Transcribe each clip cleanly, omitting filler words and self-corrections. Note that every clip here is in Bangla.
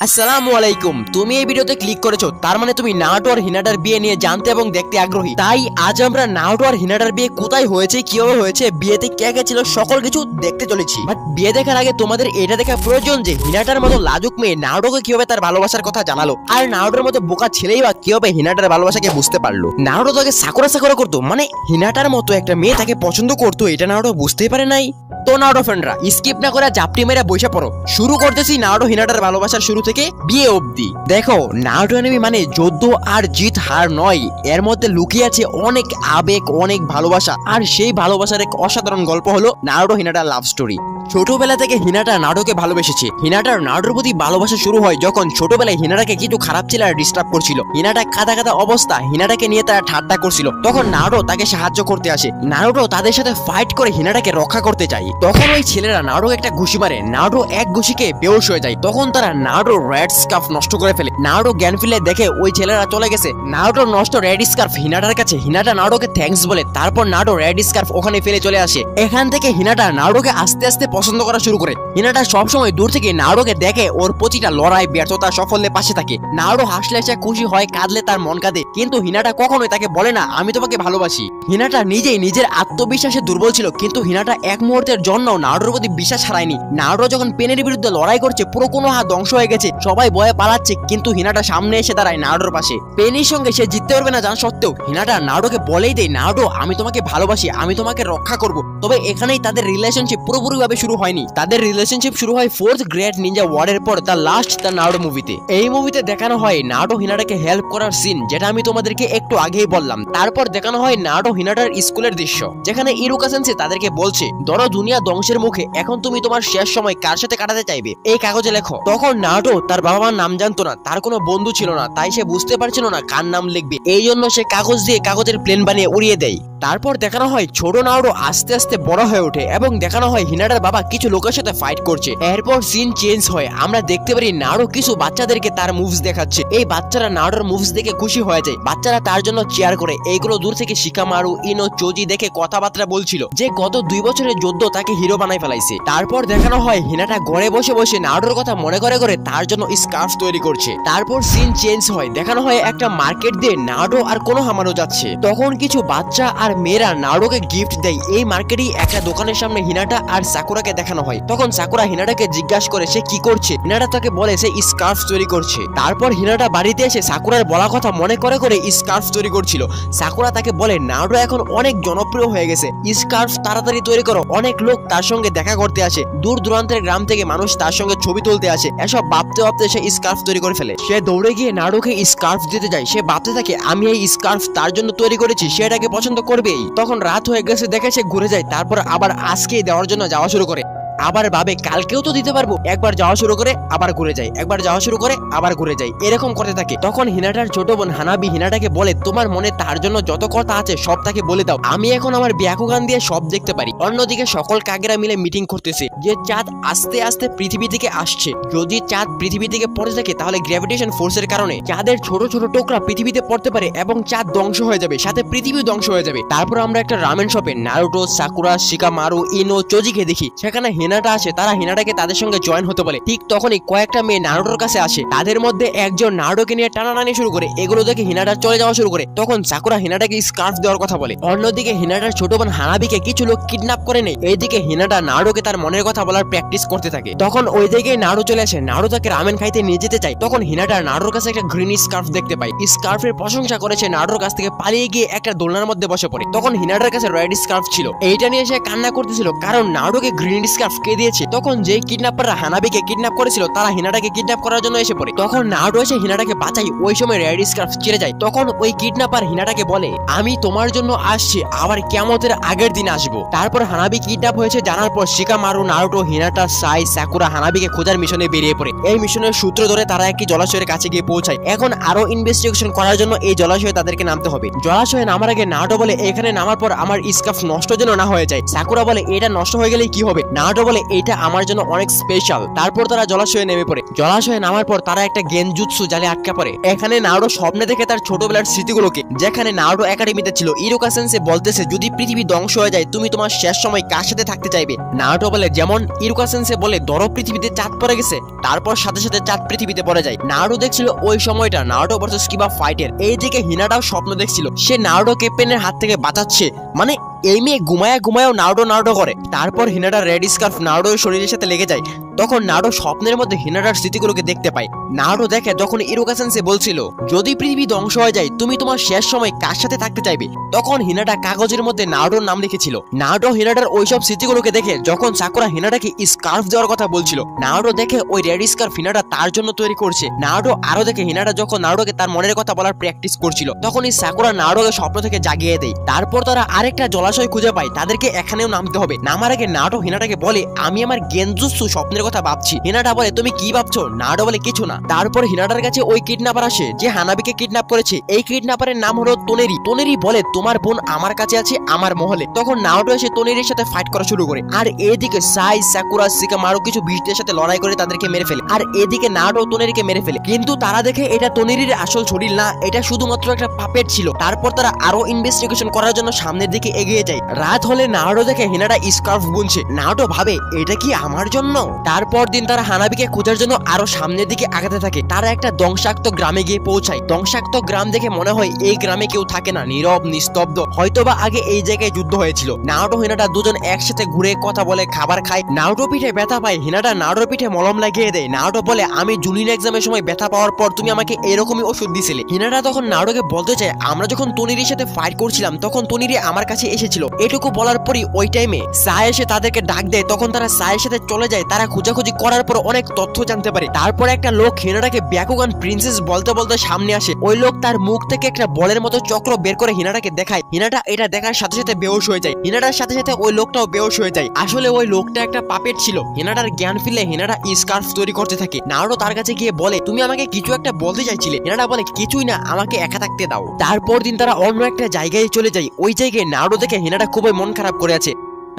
আসসালামু আলাইকুম। তুমি এই ভিডিওতে ক্লিক করেছো, তার মানে তুমি নারুটো আর হিনাটার বিয়ে নিয়ে জানতে এবং দেখতে আগ্রহী। তাই আজ আমরা নারুটো আর হিনাটার বিয়ে কোথায় হয়েছে, কিভাবে হয়েছে, বিয়েতে কে কে ছিল, সকল কিছু দেখতে চলেছি। বাট বিয়ে দেখার আগে তোমাদের এটা দেখা প্রয়োজন যে হিনাটার মতো লাজুক মেয়ে নারুটোকে কিভাবে তার ভালোবাসার কথা জানালো, আর নারুটোর মতো বোকা ছেলেই বা কিভাবে হিনাটার ভালোবাসাকে বুঝতে পারলো। নারুটো তাকে সাকুরা সাকুরা করতো, মানে হিনাটার মতো একটা মেয়ে তাকে পছন্দ করতো, এটা নারুটো বুঝতেই পারে নাই। তো নারুটো ফ্রেন্ডরা স্কিপ না করে জাপটি মেরে বসে পড়ো। শুরু করতেছি নারুটো হিনাটার ভালোবাসার শুরু থেকে বিয়ে অবধি। দেখো, নারুটো অ্যানিমে মানে যুদ্ধ আর জিত হার নয়, এর মধ্যে লুকিয়ে আছে অনেক আবেগ, অনেক ভালোবাসা। আর সেই ভালোবাসার এক অসাধারণ গল্প হলো নারুটো হিনাটার লাভ স্টোরি। ছোটবেলা থেকে হিনাটা নারুটোকে ভালোবেসেছে। হিনাটার নারুটোর প্রতি ভালোবাসা শুরু হয় যখন ছোটবেলায় হিনাটাকে কিছু খারাপ ছেলে আর ডিস্টার্ব করছিল। হিনাটা কাদা কাদা অবস্থা, হিনাটাকে নিয়ে তারা ঠাট্টা করছিল। তখন নারুটো তাকে সাহায্য করতে আসে। নারুটো তাদের সাথে ফাইট করে হিনাটাকে রক্ষা করতে চায়। তখন ওই ছেলেরা নারুটো একটা ঘুষি মারে, নারুটো এক ঘুষিকে বেহুশ হয়ে যায়। তখন তারা নারুটোর রেড স্কার্ফ নষ্ট করে ফেলে। নারুটো জ্ঞান ফিরে দেখে ওই ছেলেরা চলে গেছে। নারুটোর নষ্ট রেড স্কার্ফ হিনাটার কাছে, হিনাটা নারুটোকে থ্যাঙ্কস বলে। তারপর নারুটো রেড স্কার্ফ ওখানে ফেলে চলে আসে। এখান থেকে হিনাটা নারুটোকে আস্তে আস্তে পছন্দ করা শুরু করে। হিনাটা সবসময় দূর থেকে নারুটোকে দেখে, ওর প্রতিটা লড়াই, ব্যর্থতা, সাফল্যের পাশে থাকে। নারুটো হাসলে সে খুশি হয়, কাঁদলে তার মন কাঁদে। কিন্তু হিনাটা কখনোই তাকে বলে না আমি তোমাকে ভালোবাসি। হিনাটা নিজেই নিজের আত্মবিশ্বাসে দুর্বল ছিল, কিন্তু হিনাটা এক মুহূর্তের জন্য নারুটোর প্রতি বিশ্বাস হারায়নি। নারুটো যখন পেনের বিরুদ্ধে লড়াই করছে, পুরো কোনো হাত ধ্বংস হয়ে গেছে, সবাই ভয়ে পালাচ্ছে, কিন্তু হিনাটা সামনে এসে দাঁড়ায় নারুটোর পাশে। পেনির সঙ্গে সে জিততে পারবে না জানা সত্ত্বেও হিনাটা নারুটোকে বলেই দেয়, নারুটো আমি তোমাকে ভালোবাসি, আমি তোমাকে রক্ষা করব। তবে এখানেই তাদের রিলেশনশিপ পুরোপুরিভাবে শুরু হয়নি। তাদের রিলেশনশিপ শুরু হয় ফোর্থ গ্রেট নিনজা ওয়ারের পর, দ্য লাস্ট দ্য নারুটো মুভিতে। এই মুভিতে দেখানো হয় নারুটো হিনাটাকে হেল্প করার সিন, যেটা আমি তোমাদেরকে একটু আগেই বললাম। তারপর দেখানো হয় নারুটো হিনাটার স্কুলের দৃশ্য, যেখানে ইরুকা সেন্সেই তাদেরকে বলছে ধরো দুনিয়া ধ্বংসের মুখে, এখন তুমি তোমার শেষ সময় কার সাথে কাটাতে চাইবে, এই কাগজে লেখো। তখন নারুটো তার বাবা মার নাম জানতো না, তার কোনো বন্ধু ছিল না, তাই সে বুঝতে পারছিল না কার নাম লিখবে। এই জন্য সে কাগজ দিয়ে কাগজের প্লেন বানিয়ে উড়িয়ে দেয়। তারপর দেখানো হয় ছোট নারুটো আস্তে আস্তে বড় হয়ে ওঠে, এবং দেখানো হয় হিনাটার বাবা কিছু লোকের সাথে ফাইট করছে। এরপর সিন চেঞ্জ হয়, আমরা দেখতে পারি নারুটো কিছু বাচ্চাদেরকে তার মুভস দেখাচ্ছে। এই বাচ্চারা নারুটোর মুভস দেখে খুশি হয়ে যায়। বাচ্চারা তার জন্য চেয়ার করে। এইগুলো দূর থেকে শিকামারু, ইনো, চোজি দেখে কথাবার্তা বলছিল যে গত 2 বছরের যুদ্ধ তাকে হিরো বানাই ফেলাইছে। তারপর দেখানো হয় হিনাটা ঘরে বসে বসে নারুটোর কথা মনে করে করে তার জন্য স্কার্ফ তৈরি করছে। তারপর সিন চেঞ্জ হয়, দেখানো হয় একটা মার্কেট দিয়ে নারুটো আর কোনোহামারু যাচ্ছে। তখন কিছু বাচ্চা আর মেয়েরা নারুটোকে গিফট দেয়। এই মার্কেটেই একটা দোকানের সামনে হিনাটা আর সাকুরাকে দেখানো হয়। তখন সাকুরা হিনাটাকে জিজ্ঞাসা করে সে কি করছে। হিনাটা তাকে বলে সে স্কার্ফ তৈরি করছে। তারপর হিনাটা বাড়িতে এসে সাকুরার বলা কথা মনে করে করে স্কার্ফ তৈরি করছিল। সাকুরা তাকে বলে নারুটো এখন অনেক জনপ্রিয় হয়ে গেছে, স্কার্ফ তাড়াতাড়ি তৈরি করো। অনেক লোক তার সঙ্গে দেখা করতে আসে, দূর দূরান্তের গ্রাম থেকে মানুষ তার সঙ্গে ছবি তুলতে আসে। এসব ভাবতে ভাবতে সে স্কার্ফ তৈরি করে ফেলে। সে দৌড়ে গিয়ে নারুটোকে স্কার্ফ দিতে যায়। সে ভাবতে থাকে আমি এই স্কার্ফ তার জন্য তৈরি করেছি, সে এটাকে পছন্দ করবেই। তখন রাত হয়ে গেছে দেখে সে ঘুরে যায়। তারপর আবার আজকেই দেওয়ার জন্য যাওয়া শুরু করে। আবার ভাবে কালকেও তো দিতে পারবো। একবার যাওয়া শুরু করে আবার ঘুরে যায়, একবার যাওয়া শুরু করে আবার ঘুরে যায়, এরকম করতে থাকে। তখন হিনাটার ছোট বোন হানাবি হিনাটাকে বলে তোমার মনে তার জন্য যত কথা আছে সব তাকে বলে দাও, আমি এখন আমার ব্যাকুগান দিয়ে সব দেখতে পারি। অন্যদিকে সকল কাকেরা মিলে মিটিং করতেছে যে চাঁদ আস্তে আস্তে পৃথিবী থেকে আসছে। যদি চাঁদ পৃথিবী থেকে পড়ে থাকে তাহলে গ্র্যাভিটেশন ফোর্সের কারণে চাঁদের ছোট ছোট টোকরা পৃথিবীতে পড়তে পারে এবং চাঁদ ধ্বংস হয়ে যাবে, সাথে পৃথিবী ধ্বংস হয়ে যাবে। তারপর আমরা একটা রামেন শপে নারুটো, সাকুরা, শিকামারু, ইনো, চোজিকে দেখি। সেখানে হিনাটা আসে, তারা হিনাটাকে তাদের সঙ্গে জয়েন হতে বলে। ঠিক তখনই কয়েকটা মেয়ে নারুটোর কাছে আসে। তাদের মধ্যে একজন নারুটোকে নিয়ে টানাটানি শুরু করে। এগুলো দেখে হিনাটা চলে যাওয়া শুরু করে। তখন সাকুরা হিনাটাকে স্কার্ফ দেওয়ার কথা বলে। অন্যদিকে হিনাটার ছোট বোন হানাবিকে কিছু লোক কিডন্যাপ করে নেয়। এইদিকে হিনাটা নারুটোকে তার মনের কথা বলার প্র্যাকটিস করতে থাকে। তখন ওই দিকে নারুটো চলে আসে। নারুটো তাকে রামেন খাইতে নিয়ে যেতে চায়। তখন হিনাটা নারুটোর কাছে একটা গ্রিন স্কার্ফ দেখতে পায়। স্কার্ফের প্রশংসা করেছে, নারুটোর কাছ থেকে পালিয়ে গিয়ে একটা দোলনার মধ্যে বসে পড়ে। তখন হিনাটার কাছে রেড স্কার্ফ ছিল। এইটা নিয়ে সে কান্না করতেছিল, কারণ নারুটোকে গ্রিন স্কার্ফ কে দিয়েছে। তখন যে কিডন্যাপাররা হানাবিকে কিডন্যাপ করেছিল তারা হিনাটাকে কিডন্যাপ করার জন্য এসে পড়ে। তখন নারুটো এসে হিনাটাকে বাঁচায়। ওই সময় রেড স্কার্ফ ছিঁড়ে যায়। তখন ওই কিডন্যাপার হিনাটাকে বলে আমি তোমার জন্য আসছি, আবার কিয়ামতের আগের দিন আসবো। তারপর হানাবি কিডন্যাপ হয়েছে জানার পর শিকামারু, নারুটো, হিনাটা, সাই, সাকুরা হানাবিকে খোঁজার মিশনে বেরিয়ে পড়ে। এই মিশনের সূত্র ধরে তারা একটি জলাশয়ের কাছে গিয়ে পৌঁছায়। এখন আরো ইনভেস্টিগেশন করার জন্য এই জলাশয়ে তাদেরকে নামতে হবে। জলাশয়ে নামার আগে নারুটো বলে এখানে নামার পর আমার স্কার্ফ নষ্ট যেন না হয়ে যায়। সাকুরা বলে এটা নষ্ট হয়ে গেলে কি হবে। নারুটো বলে এটা আমার জন্য অনেক স্পেশাল। তারপর তারা জলাশয়ে নেমে পড়ে। জলাশয়ে নামার পর তারা একটা গেনজুৎসু জালে আটকা পড়ে। এখানে নারুটো স্বপ্নে দেখে তার ছোটবেলার স্মৃতিগুলোকে, যেখানে নারুটো একাডেমিতে ছিল। ইরুকা সেন্সে বলতেছে যদি পৃথিবী ধ্বংস হয়ে যায় তুমি তোমার শেষ সময় কার সাথে থাকতে চাইবে। নারুটো বলে যেমন ইরুকা সেন্সে বলে ধরো পৃথিবীতে চাঁদ পড়ে গেছে, তারপর সাথে সাথে চাঁদ পৃথিবীতে পড়ে যায়। নারুটো দেখছিল ওই সময়টা নারুটো ভার্সেস কিবা ফাইটের। এইদিকে হিনাটাও স্বপ্ন দেখছিল সে নারুটোকে পেনের হাত থেকে বাঁচাচ্ছে, মানে এই মেয়ে ঘুমায়াও নারুটো করে। তারপর হিনাটা রেড স্কার্ফ নারুটোর শরীরের সাথে লেগে যায়। তখন নারুটো স্বপ্নের মধ্যে হিনাটার স্মৃতিগুলোকে দেখতে পায়। নারুটো দেখে যখন ইরুকা সেন্সে বলছিল যদি পৃথিবী ধ্বংস হয়ে যায় তুমি তোমার শেষ সময় কার সাথে থাকতে চাইবে, তখন হিনাটা কাগজের মধ্যে নারুটোর নাম লিখেছিল। নারুটো হিনাটার ওইসব স্মৃতিগুলোকে দেখে যখন সাকুরা হিনাটাকে স্কার্ফ দেওয়ার কথা বলছিল, নারুটো দেখে ওই রেড স্কার্ফ হিনাটা তার জন্য তৈরি করছে। নারুটো আরো দেখে হিনাটা যখন নারুটোকে তার মনের কথা বলার প্র্যাকটিস করছিল, তখন এই সাকুরা নারুটোকে স্বপ্ন থেকে জাগিয়ে দেয়। তারপর তারা আরেকটা জলাশয় খুঁজে পায়, তাদেরকে এখানেও নামতে হবে। নামার আগে নারুটো হিনাটাকে বলে আমি আমার গেনজুৎসু স্বপ্নের কথা ভাবছি। হিনাটা বলে তুমি কি ভাবছো? নারুটো বলে কিছু না। তারপর হিনাটার কাছে ওই কিডন্যাপার আসে যে হানাবিকে কিডন্যাপ করেছে। এই কিডন্যাপারের নাম হলো তোনেরি। তোনেরি বলে তোমার বোন আমার কাছে আছে আমার মহলে। তখন নারুটো এসে তোনেরির সাথে ফাইট করা শুরু করে। আর এদিকে সাই সাকুরা শিকামারু কিছু বিষ্টের সাথে লড়াই করে তাদেরকে মেরে ফেলে। আর এদিকে নারুটো তোনেরিকে মেরে ফেলে। কিন্তু তারা দেখে এটা তোনেরির আসল শরীর না, এটা শুধুমাত্র একটা পাপেট ছিল। তারপর তারা আরো ইনভেস্টিগেশন করার জন্য সামনের দিকে এগিয়ে যায়। রাত হলে নারুটো দেখে হিনাটা স্কার্ফ বুনছে। নারুটো ভাবে এটা কি আমার জন্য। তারপর দিন তারা হানাবিকে খোঁজার জন্য আরো সামনের দিকে আগাতে থাকে। তারা একটা ধ্বংসাক্ত গ্রামে গিয়ে পৌঁছায়। ধ্বংসাক্ত গ্রাম দেখে মনে হয় এই গ্রামে কেউ থাকে না, নীরব নিস্তব্ধ। হয়তোবা আগে এই জায়গায় যুদ্ধ হয়েছিল। নারুটো হিনাটা দুজন একসাথে ঘুরে কথা বলে, খাবার খায়। নারুটো পিঠে ব্যথা পায়, হিনাটা নারুটোর পিঠে মলম লাগিয়ে দেয়। নারুটো বলে আমি জুনিয়র এক্সামের সময় ব্যথা পাওয়ার পর তুমি আমাকে এরকমই ওষুধ দিছিলে। হিনাটা তখন নারুটোকে বলতে চায় আমরা যখন তোনিরির সাথে ফাইট করছিলাম তখন তোনিরি আমার কাছে এসেছিল। এটুকু বলার পরই ওই টাইমে সাই এসে তাদেরকে ডাক দেয়। তখন তারা সাইয়ের সাথে চলে যায়। তারা খোঁজাখুঁজি করার পর অনেক তথ্য জানতে পারে। তারপর একটা লোক হিনাটাকে ব্যাকুগান প্রিন্সেস বলতে বলতে সামনে আসে। ওই লোক তার মুখ থেকে একটা বলের মতো চক্র বের করে হিনাটাকে দেখায়। হিনাটা এটা দেখার সাথে সাথে বেহুশ হয়ে যায়। হিনাটার সাথে সাথে ওই লোকটাও বেহুশ হয়ে যায়। আসলে ওই লোকটা একটা পাপেট ছিল। হিনাটার জ্ঞান ফিরলে হিনাটা স্কার্ফ তৈরি করতে থাকে। নারুটো তার কাছে গিয়ে বলে তুমি আমাকে কিছু একটা বলতে চাইছিলে। হিনাটা বলে কিছুই না, আমাকে একা থাকতে দাও। তারপর দিন তারা অন্য একটা জায়গায় চলে যায়। ওই জায়গায় নারুটো দেখে হিনাটা খুবই মন খারাপ করে আছে।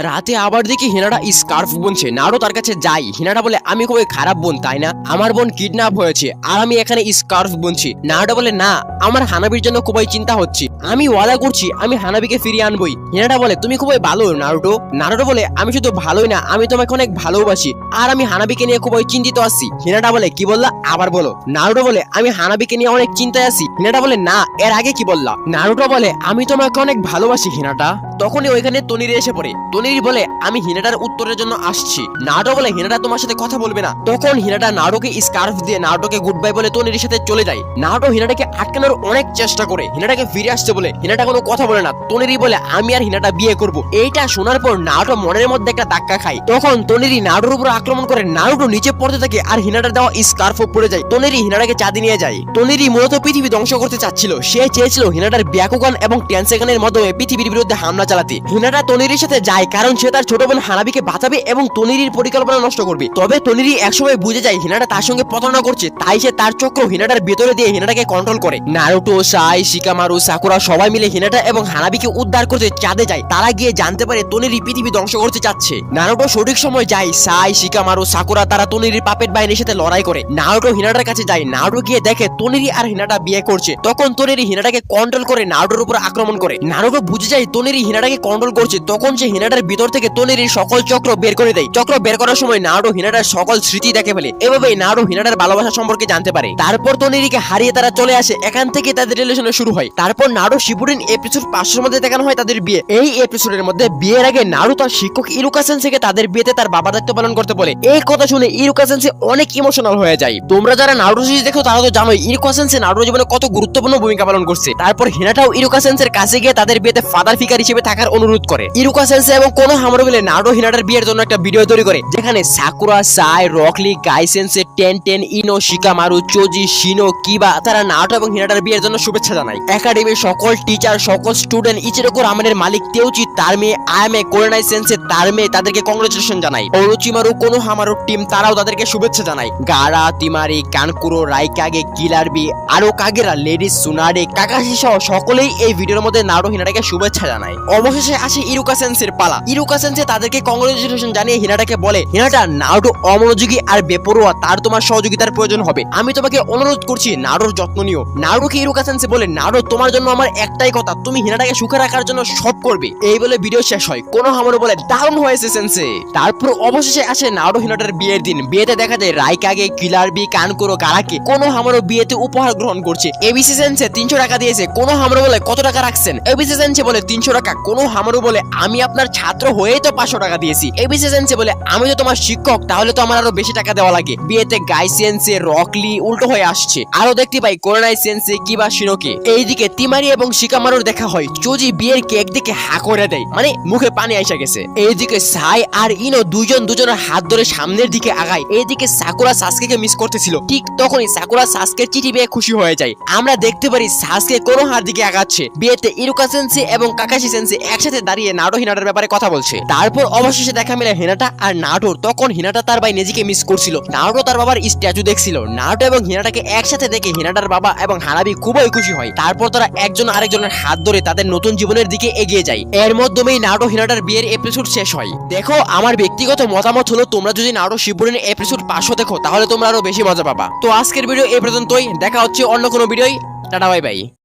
রাতে আবার দেখি হিনাটা স্কার্ফ বুনছে। নারুটো তার কাছে যাই। হিনাটা বলে আমি খুবই খারাপ বোন তাই না, আমার বোন কিডন্যাপ হয়েছে আর আমি এখানে স্কার্ফ বুনছি। নারুটো বলে না, আমার হানাবির জন্য খুবই চিন্তা হচ্ছে, আমি ওয়াদা করছি আমি হানাবিকে ফিরিয়ে আনবই। হিনাটা বলে তুমি খুবই ভালো নারুটো। নারুটো বলে আমি শুধু ভালোই না, আমি তোমাকে অনেক ভালোবাসি আর আমি হানাবিকে নিয়ে খুবই চিন্তিত আছি। হিনাটা বলে কি বললা, আবার বলো। নারুটো বলে আমি হানাবিকে নিয়ে অনেক চিন্তায় আছি। হিনাটা বলে না, এর আগে কি বললা। নারুটো বলে আমি তোমাকে অনেক ভালোবাসি হিনাটা। তখনই ওইখানে তোনিরি এসে পড়ে। তোনিরি বলে আমি হিনাটার উত্তরের জন্য আসছি। নারুটো বলে হিনাটা তোমার সাথে কথা বলবে না। তখন হিনাটা নারুটোকে স্কার্ফ দিয়ে নারুটোকে গুড বাই বলে তোনিরির সাথে চলে যায়। নারুটো হিনাটাকে আটকানোর অনেক চেষ্টা করে, হিনাটাকে ফিরে আসতে বলে। হিনাটা কোনো কথা বলে না। তোনিরি বলে আমি আর হিনাটা বিয়ে করব। এইটা শোনার পর নারুটো মনের মধ্যে একটা ধাক্কা খায়। তখন তোনিরি নারুটোর উপর আক্রমণ করে। নারুটো নিচে পড়তে থাকে আর হিনাটার দেওয়া স্কার্ফও পড়ে যায়। তোনিরি হিনাটাকে চাঁদে নিয়ে যায়। তোনিরি মূলত পৃথিবী ধ্বংস করতে চাচ্ছিল। সে চেয়েছিল হিনাটার ব্যাকুগান এবং টেনসেগানের মাধ্যমে পৃথিবীর বিরুদ্ধে হামলা চালাতে। হিনাটা তোনিরির সাথে যায় কারণ সে তার ছোট বোন হানাবিকে বাঁচাবে এবং তোনিরির পরিকল্পনা নষ্ট করবে। তবে তোনিরি একসময় বুঝে যায় হিনাটা তার সঙ্গে প্রতারণা করছে, তাই সে তার চক্র হিনাটার ভেতরে দিয়ে হিনাটাকে কন্ট্রোল করে। নারুটো, সাই, শিকামারু, সাকুরা সবাই মিলে হিনাটা এবং হানাবিকে উদ্ধার করতে চাঁদে যায়। তারা গিয়ে জানতে পারে তোনিরি পৃথিবী ধ্বংস করতে চাচ্ছে। নারুটো সঠিক সময় যায়। সাই, শিকামারু, সাকুরা তারা তোনিরির পাপেট বাহিনীর সাথে লড়াই করে। নারুটো হিনাটার কাছে যায়। নারুটো গিয়ে দেখে তোনিরি আর হিনাটা বিয়ে করছে। তখন তোনিরি হিনাটাকে কন্ট্রোল করে নারুটোর উপর আক্রমণ করে। নারুটো বুঝে যায় তোনিরি হিনাটাকে কন্ট্রোল করছে। তখন সে হিনাটার ভিতর থেকে তোনিরির সকল চক্র বের করে দেয়। চক্র বের করার সময় নারুটো হিনাটার সকল স্মৃতি দেখে ফেলে। এভাবেই নারুটো হিনাটার ভালোবাসা সম্পর্কে জানতে পারে। তারপর তোনিরিকে হারিয়ে তারা চলে আসে। এখান থেকে তাদের রিলেশন শুরু হয়। তারপর নারুটো শিপুডেন এপিসোড 500 মধ্যে দেখানো হয় তাদের বিয়ে। এই এপিসোডের মধ্যে বিয়ের আগে নারুটো তার শিক্ষক ইরুকা সেন্সেকে তাদের বিয়েতে তার বাবার দায়িত্ব পালন করতে বলে। এই কথা শুনে ইরুকা সেন্সে অনেক ইমোশনাল হয়ে যায়। তোমরা যারা নারুটো সিরিজ দেখো তারা তো জানোই ইরুকা সেন্সে নারুটো জীবনে কত গুরুত্বপূর্ণ ভূমিকা পালন করছে। তারপর হিনাটাও ইরুকা সেন্সের কাছে গিয়ে তাদের বিয়েতে ফাদার ফিগার হিসেবে থাকার অনুরোধ করে। ইরুকা সেন্সে এবং কোন হামারো মিলে নারুটো হিনাটার বিয়ের জন্য একটা ভিডিও তৈরি করে, যেখানে সাকুরা, সাই, রকলি, গাই সেন্সে, টেন, ইনো, শিকামারু, চোজি, শিনো, কিবা তারা নারুটো এবং হিনাটার বিয়ের জন্য শুভেচ্ছা জানায়। একাডেমির সকল টিচার, সকল স্টুডেন্ট, ইচিরোকু রামেনের মালিক তেউচি তার মেয়ে, আয়ামে কোরেনাই সেন্সে তার মেয়ে তাদেরকে কংগ্রেচুলেশন জানায়। ওরোচিমারু, কোনোহামারু টিম তারাও তাদেরকে শুভেচ্ছা জানায়। গারা, তিমারি, কানকুরো, রাইকাগে, কিলারবি, আরো কাগেরা, লেডি সুনাডে, কাকাশি সহ সকলেই এই ভিডিওর মধ্যে নারুটো হিনাটাকে শুভেচ্ছা জানায়। অবশেষে আসে ইরুকা সেন্সের পালা। ইরুকা সেন্সে তাদেরকে কংগ্রেচুলেশন জানিয়ে হিনাটাকে বলে, হিনাটা নারুটো অমনোযোগী আর বেপরোয়া, তার তোমার সহযোগিতার প্রয়োজন হবে। আমি তোমাকে অনুরোধ করছি নারুটোর যত্ন নিও। নারুটোকে ইরুকা সেন্সে বলে, নারুটো তোমার জন্য আমার একটাই কথা, তুমি হিনাটাকে সুখে রাখার জন্য সব করবে। এই বলে ভিডিও শেষ হয়। কোনোহামারু বলে, দারুণ হয়েছে সেন্সে। তারপর অবশেষে আসে নারুটো হিনাটার বিয়ের দিন। বিয়েতে দেখা যায় রাইকাগে, কিলার বি, কানকুরো, গারাকে কোনোহামারু বিয়েতে উপহার গ্রহণ করছে। এবিসি সেন্সে 300 টাকা দিয়েছে। কোনোহামারু বলে, কত টাকা রাখছেন? এবিসি সেন্সে বলে 300 টাকা। কোনোহামারু বলে, আমি আপনার ছাত্র হয়েই তো 500 টাকা দিয়েছি। এবিসি সেন্সে বলে, আমি তো তোমার শিক্ষক, তাহলে তো আমার আরো বেশি টাকা দেওয়া লাগে। বিয়েতে গাই সেন্সে, রকলি উল্টো হয়ে আসছে। আরো দেখতে পাই কোরোনাই সেন্সে, কিবা শিরোকে। এইদিকে তিমারি এবং শিকামারুর দেখা হয়। চোজি বিয়ের কেক দেখে হা করে দেয়, মানে মুখে পানি এসে গেছে। এইদিকে সাই আর ইনো দুজনের হাত ধরে সামনের দিকে আগায়। এইদিকে সাকুরা সাসকেকে মিস করতেছিল। ঠিক তখনই সাকুরা সাসকের চিঠি পেয়ে খুশি হয়ে যায়। আমরা দেখতে পারি সাসকে কোনোহার দিকে আগাচ্ছে। বিয়েতে ইরুকা সেন্সে এবং কাকাশি সেন্সে একসাথে দাঁড়িয়ে নারুটো হিনাটার ব্যাপারে কথা বলছে। তারপর অবশেষে দেখা মিলে হিনাটা আর নারুটোর। তখন হিনাটা তার ভাই নেজিকে মিস করছিল, নারুটো তার বাবার স্ট্যাচু দেখছিল। নারুটো এবং হিনাটাকে একসাথে দেখে হিনাটার বাবা এবং হানাবি খুবই খুশি হয়। তারপর তারা একজন আরেকজনের হাত ধরে তাদের নতুন জীবনের দিকে এগিয়ে যায়। এর মাধ্যমেই নারুটো হিনাটার বিয়ের এপিসোড শেষ হয়। দেখো, আমার ব্যক্তিগত মতামত হলো, তোমরা যদি নারুটো শিপুরেনের এপিসোড 500 দেখো তাহলে তোমরা আরো বেশি মজা পাবা। তো আজকের ভিডিও এই পর্যন্তই। দেখা হচ্ছে অন্য কোনো ভিডিওয়। Tata, bye bye.